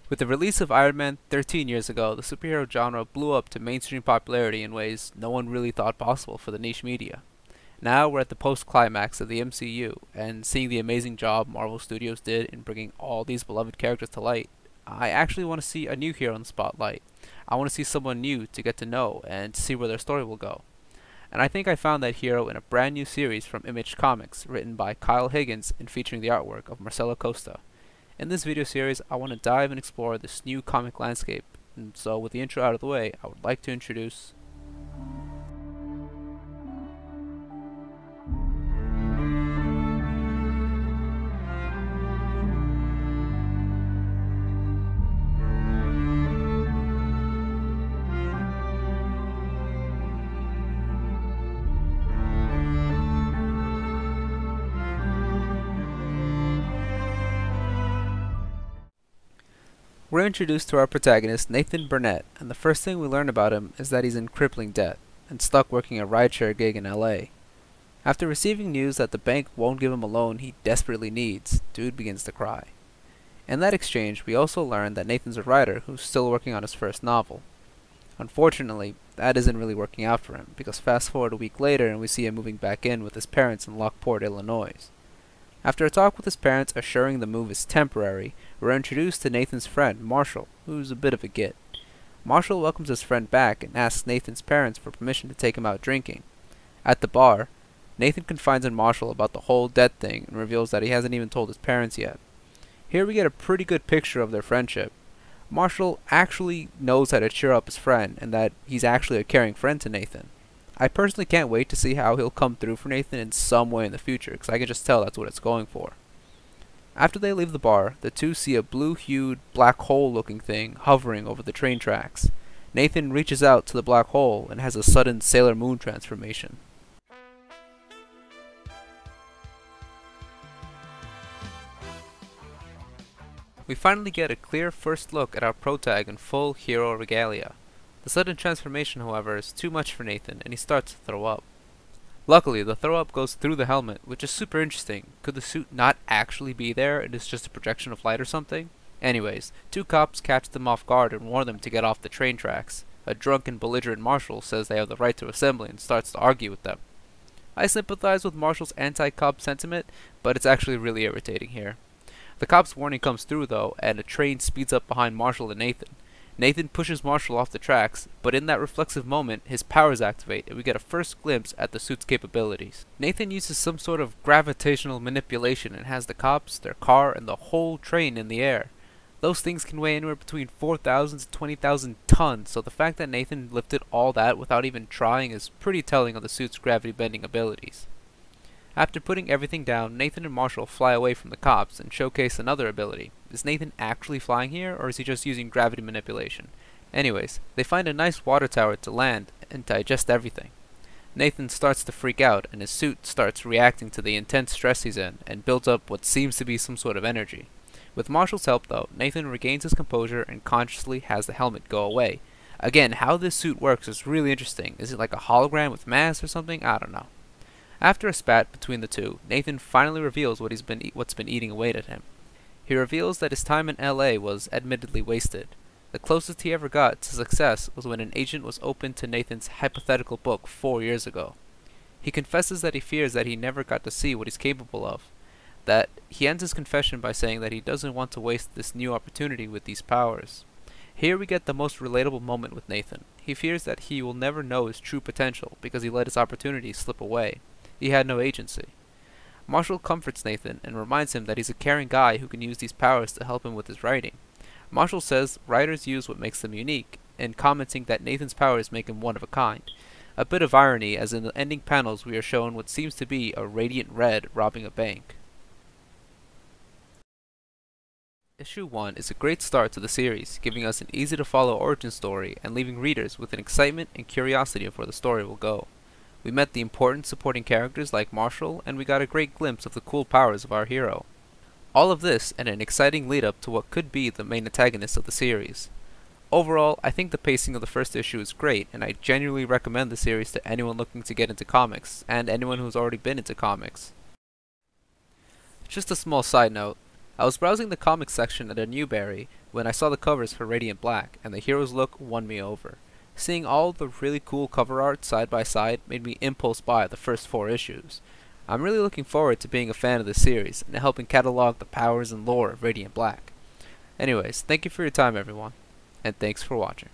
With the release of Iron Man 13 years ago, the superhero genre blew up to mainstream popularity in ways no one really thought possible for the niche media. Now we're at the post-climax of the MCU, and seeing the amazing job Marvel Studios did in bringing all these beloved characters to light, I actually want to see a new hero in the spotlight. I want to see someone new to get to know and to see where their story will go. And I think I found that hero in a brand new series from Image Comics, written by Kyle Higgins and featuring the artwork of Marcelo Costa. In this video series, I want to dive and explore this new comic landscape, and so with the intro out of the way, I would like to introduce We're introduced to our protagonist, Nathan Burnett, and the first thing we learn about him is that he's in crippling debt and stuck working a rideshare gig in LA. After receiving news that the bank won't give him a loan he desperately needs, dude begins to cry. In that exchange, we also learn that Nathan's a writer who's still working on his first novel. Unfortunately, that isn't really working out for him, because fast forward a week later and we see him moving back in with his parents in Lockport, Illinois. After a talk with his parents assuring the move is temporary, we're introduced to Nathan's friend, Marshall, who's a bit of a git. Marshall welcomes his friend back and asks Nathan's parents for permission to take him out drinking. At the bar, Nathan confides in Marshall about the whole debt thing and reveals that he hasn't even told his parents yet. Here we get a pretty good picture of their friendship. Marshall actually knows how to cheer up his friend and that he's actually a caring friend to Nathan. I personally can't wait to see how he'll come through for Nathan in some way in the future, because I can just tell that's what it's going for. After they leave the bar, the two see a blue-hued, black hole-looking thing hovering over the train tracks. Nathan reaches out to the black hole and has a sudden Sailor Moon transformation. We finally get a clear first look at our protag in full hero regalia. The sudden transformation, however, is too much for Nathan, and he starts to throw up. Luckily, the throw up goes through the helmet, which is super interesting. Could the suit not actually be there, and it's just a projection of light or something? Anyways, two cops catch them off guard and warn them to get off the train tracks. A drunk and belligerent Marshall says they have the right to assembly and starts to argue with them. I sympathize with Marshall's anti-cop sentiment, but it's actually really irritating here. The cop's warning comes through though, and a train speeds up behind Marshall and Nathan. Nathan pushes Marshall off the tracks, but in that reflexive moment, his powers activate and we get a first glimpse at the suit's capabilities. Nathan uses some sort of gravitational manipulation and has the cops, their car, and the whole train in the air. Those things can weigh anywhere between 4,000 to 20,000 tons, so the fact that Nathan lifted all that without even trying is pretty telling of the suit's gravity bending abilities. After putting everything down, Nathan and Marshall fly away from the cops and showcase another ability. Is Nathan actually flying here, or is he just using gravity manipulation? Anyways, they find a nice water tower to land and digest everything. Nathan starts to freak out, and his suit starts reacting to the intense stress he's in, and builds up what seems to be some sort of energy. With Marshall's help though, Nathan regains his composure and consciously has the helmet go away. Again, how this suit works is really interesting. Is it like a hologram with mass or something? I don't know. After a spat between the two, Nathan finally reveals what's been eating away at him. He reveals that his time in LA was admittedly wasted. The closest he ever got to success was when an agent was opened to Nathan's hypothetical book 4 years ago. He confesses that he fears that he never got to see what he's capable of. That he ends his confession by saying that he doesn't want to waste this new opportunity with these powers. Here we get the most relatable moment with Nathan. He fears that he will never know his true potential because he let his opportunity slip away. He had no agency. Marshall comforts Nathan and reminds him that he's a caring guy who can use these powers to help him with his writing. Marshall says writers use what makes them unique, and commenting that Nathan's powers make him one of a kind. A bit of irony, as in the ending panels we are shown what seems to be a Radiant Red robbing a bank. Issue 1 is a great start to the series, giving us an easy-to-follow origin story and leaving readers with an excitement and curiosity of where the story will go. We met the important supporting characters like Marshall, and we got a great glimpse of the cool powers of our hero. All of this and an exciting lead-up to what could be the main antagonist of the series. Overall, I think the pacing of the first issue is great, and I genuinely recommend the series to anyone looking to get into comics, and anyone who's already been into comics. Just a small side note, I was browsing the comics section at a Newberry when I saw the covers for Radiant Black, and the hero's look won me over. Seeing all the really cool cover art side by side made me impulse buy the first 4 issues. I'm really looking forward to being a fan of the series and helping catalog the powers and lore of Radiant Black. Anyways, thank you for your time everyone, and thanks for watching.